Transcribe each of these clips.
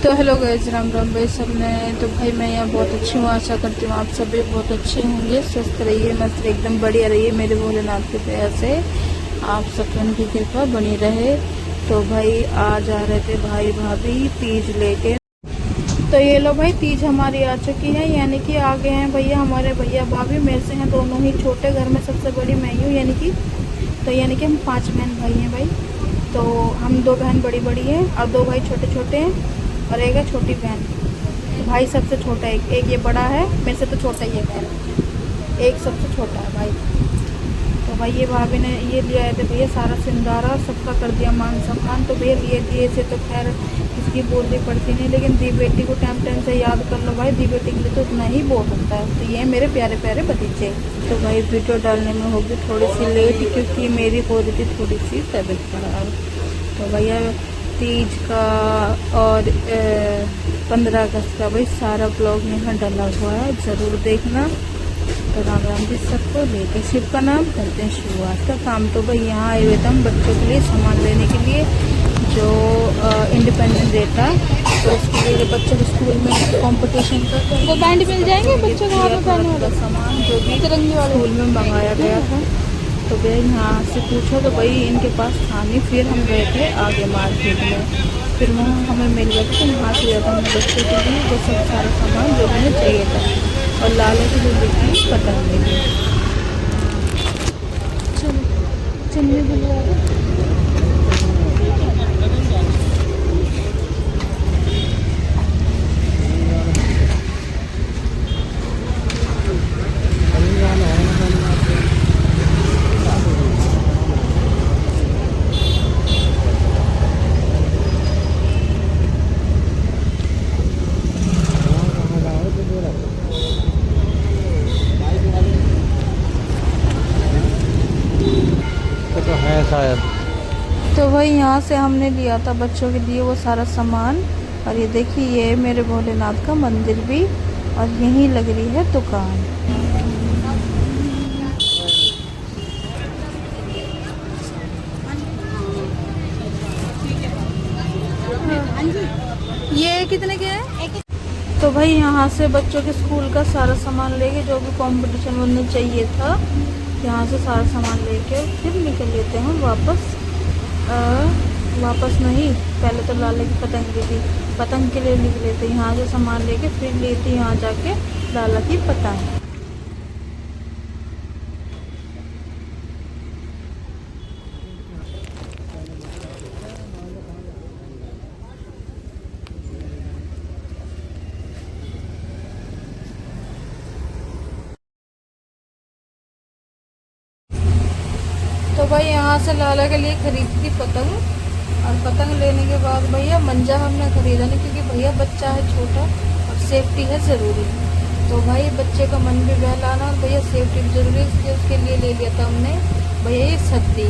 तो hello guys, Ram Ram भाई सबने। तो भाई मैं यहाँ बहुत अच्छी हूँ, आशा करती हूँ आप सभी बहुत अच्छे होंगे, स्वस्थ रहिए, मस्त एकदम बढ़िया रहिए मेरे भोलेनाथ की दया से। आप सब उनकी कृपा बनी रहे। तो भाई आज आ रहे थे भाई भाभी तीज लेके। तो ये लो भाई, तीज हमारी आ चुकी है, यानी कि आ गए हैं भैया हमारे भैया भाभी। मेरे से हैं दोनों ही छोटे, घर में सबसे बड़ी मैं ही हूँ, यानी कि हम 5 बहन भाई हैं भाई। तो हम 2 बहन बड़ी बड़ी हैं और 2 भाई छोटे छोटे हैं और एक है छोटी बहन। तो भाई सबसे छोटा एक ये बड़ा है, मेरे से तो छोटा ही है खैर, एक सबसे छोटा है भाई। तो भाई ये भाभी ने ये लिया आए थे भैया सारा सिंगारा, सबका कर दिया मान सम्मान। तो भैया लिए दिए से तो खैर किसकी बोलनी पड़ती नहीं, लेकिन दी बेटी को टाइम टाइम से याद कर लो भाई, दी बेटी के लिए तो इतना ही बहुत होता है। तो ये मेरे प्यारे प्यारे भतीजे। तो भाई वीडियो डालने में होगी थोड़ी सी लेट, क्योंकि मेरी हो रही थी थोड़ी सी तबीयत खराब। तो भैया तीज का और 15 अगस्त का भाई सारा ब्लॉग यहाँ डला हुआ है, ज़रूर देखना। तो राम राम जी सबको, लेकर शिव का नाम करते हैं शुरुआत का काम। तो भाई यहाँ आए हुए थे हम बच्चों के लिए सामान लेने के लिए, जो इंडिपेंडेंस डे था। तो उसके लिए बच्चों के स्कूल में कंपटीशन का वो बैंड मिल जाएंगे बच्चों को हाथ में पहनने वाला सामान जो भी तिरंगे वाले स्कूल में मंगाया गया था। तो भाई यहाँ से पूछो तो भाई इनके पास था नहीं, फिर हम गए थे आगे मार्केट में, फिर वहाँ हमें मिल गया था। तो वहाँ से लिया था हमने बच्चों के लिए वो सब सारा सामान जो हमें चाहिए था। और लाले की जो बिक्री पतंग लेंगे। चलो चलिए बुलवा दो। तो है शायद। तो भाई यहाँ से हमने लिया था बच्चों के लिए वो सारा सामान। और ये देखिए ये मेरे भोलेनाथ का मंदिर भी, और यहीं लग रही है दुकान। ये कितने के हैं? तो भाई यहाँ से बच्चों के स्कूल का सारा सामान लेके, जो भी कंपटीशन में चाहिए था, यहाँ से सारा सामान लेके फिर निकल लेते हैं वापस। वापस नहीं, पहले तो लाले की पतंग ली थी, पतंग के लिए निकले थे। यहाँ से सामान लेके फिर ली थी यहाँ जाके लाला की पतंग। तो भाई यहाँ से लाला के लिए खरीदी थी पतंग, और पतंग लेने के बाद भैया मंजा हमने खरीदा नहीं, क्योंकि भैया बच्चा है छोटा और सेफ्टी है ज़रूरी। तो भाई बच्चे का मन भी बहलाना और भैया सेफ्टी भी ज़रूरी है, इसलिए उसके लिए ले लिया था हमने भैया ये सद्दी।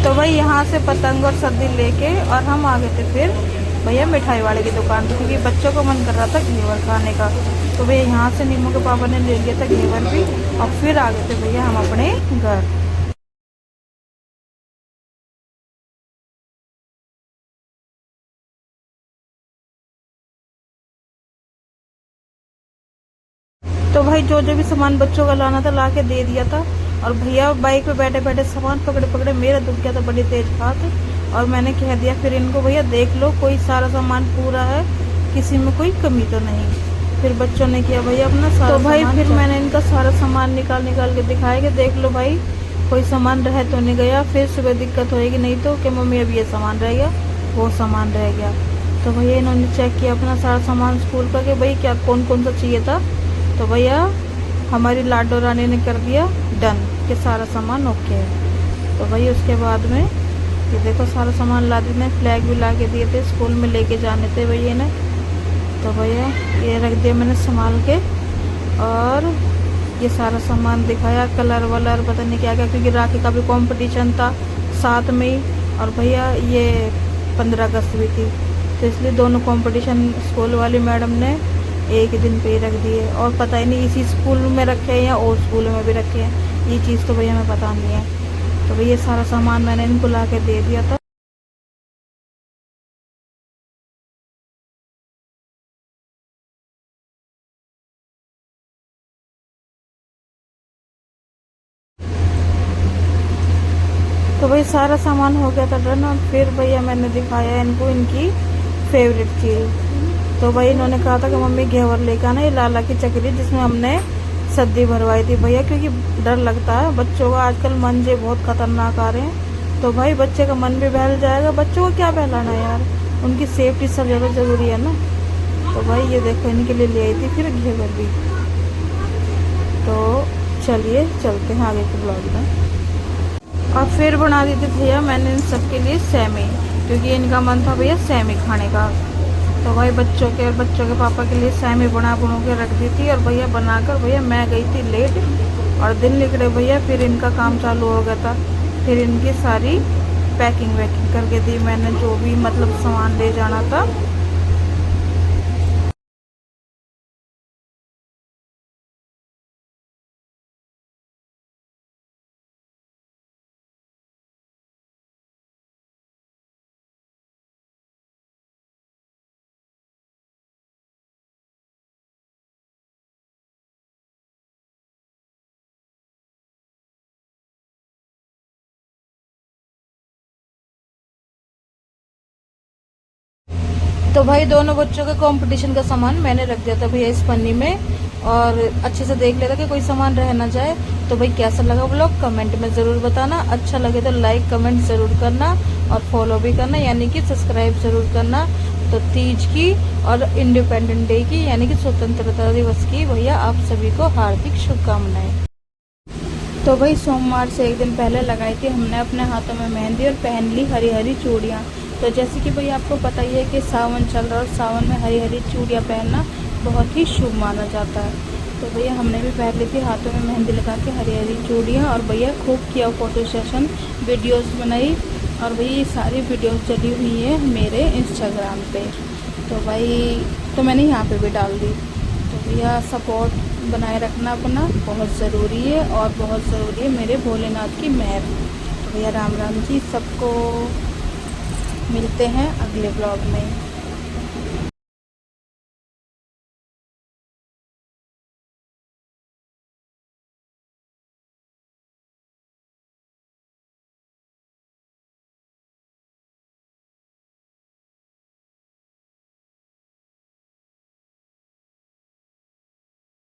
तो भाई यहाँ से पतंग और सद्दी लेके और हम आ गए थे फिर भैया मिठाई वाले की दुकान पर, क्योंकि बच्चों को मन कर रहा था घेवर खाने का। तो भैया यहाँ से नीमू के पापा ने ले लिया था घेवर भी, और फिर आ गए थे भैया हम अपने घर। तो भाई जो जो भी सामान बच्चों का लाना था ला के दे दिया था। और भैया बाइक पे बैठे बैठे सामान पकड़े पकड़े मेरा दुख गया था बड़ी तेज हाथ। और मैंने कह दिया फिर इनको, भैया देख लो कोई सारा सामान पूरा है, किसी में कोई कमी तो नहीं। फिर बच्चों ने किया भैया अपना सारा तो भाई फिर मैंने इनका सारा सामान निकाल निकाल के दिखाया कि देख लो भाई कोई सामान रह तो नहीं गया, फिर सुबह दिक्कत होएगी नहीं तो कि मम्मी अभी ये सामान रह गया, वो सामान रह गया। तो भैया इन्होंने चेक किया अपना सारा सामान स्कूल का कि भाई क्या कौन कौन सा चाहिए था। तो भैया हमारी लाडो रानी ने कर दिया डन कि सारा सामान ओके है। तो भैया उसके बाद में ये देखो सारा सामान ला दी, फ्लैग भी ला के दिए थे, स्कूल में लेके जाने थे भैया ने। तो भैया ये रख दिया मैंने संभाल के, और ये सारा सामान दिखाया, कलर वलर पता नहीं क्या क्या, क्योंकि राखी का भी कंपटीशन था साथ में ही, और भैया ये 15 अगस्त भी थी। तो इसलिए दोनों कंपटीशन स्कूल वाली मैडम ने एक ही दिन पे ही रख दिए, और पता ही नहीं इसी स्कूल में रखे हैं या और स्कूल में भी रखे हैं, ये चीज़ तो भैया हमें पता नहीं है। तो भैया सारा सामान मैंने इनको ला के दे दिया था। तो भाई सारा सामान हो गया था डन, और फिर भैया मैंने दिखाया इनको इनकी फेवरेट चीज़। तो भाई इन्होंने कहा था कि मम्मी घेवर लेकर आना, ये लाला की चकरी जिसमें हमने सब्जी भरवाई थी भैया, क्योंकि डर लगता है बच्चों का, आजकल मन जे बहुत खतरनाक आ रहे हैं। तो भाई बच्चे का मन भी बहल जाएगा, बच्चों को क्या बहलाना यार, उनकी सेफ्टी सब ज़्यादा ज़रूरी है ना। तो भाई ये देखो इनके लिए ले आई थी फिर घेवर भी। तो चलिए चलते हैं आगे के ब्लॉग में। और फिर बना दी थी भैया मैंने इन सबके लिए सेमी, क्योंकि इनका मन था भैया सेमी खाने का। तो भाई बच्चों के और बच्चों के पापा के लिए सेमी बना के रख दी थी, और भैया बनाकर भैया मैं गई थी लेट, और दिन निकले भैया, फिर इनका काम चालू हो गया था। फिर इनकी सारी पैकिंग वैकिंग करके दी मैंने, जो भी मतलब सामान ले जाना था। तो भाई दोनों बच्चों के कंपटीशन का सामान मैंने रख दिया था भैया इस पन्नी में, और अच्छे से देख लेता कि कोई सामान रह ना जाए। तो भाई कैसा लगा व्लॉग कमेंट में ज़रूर बताना, अच्छा लगे तो लाइक कमेंट ज़रूर करना, और फॉलो भी करना यानी कि सब्सक्राइब ज़रूर करना। तो तीज की और इंडिपेंडेंस डे की यानी कि स्वतंत्रता दिवस की भैया आप सभी को हार्दिक शुभकामनाएं। तो भाई सोमवार से एक दिन पहले लगाई थी हमने अपने हाथों में मेहंदी, और पहन ली हरी हरी चूड़ियाँ। तो जैसे कि भाई आपको पता ही है कि सावन चल रहा है, और सावन में हरी हरी चूड़ियाँ पहनना बहुत ही शुभ माना जाता है। तो भैया हमने भी पहन ली थी हाथों में मेहंदी लगा के हरी हरी चूड़ियाँ, और भैया खूब किया फ़ोटो सेशन, वीडियोस बनाई, और भैया ये सारी वीडियोस चली हुई है मेरे इंस्टाग्राम पे। तो भाई तो मैंने यहाँ पे भी डाल दी। तो भैया सपोर्ट बनाए रखना अपना बहुत ज़रूरी है, और बहुत ज़रूरी है मेरे भोलेनाथ की मेहर। तो भैया राम राम जी सबको, मिलते हैं अगले ब्लॉग में।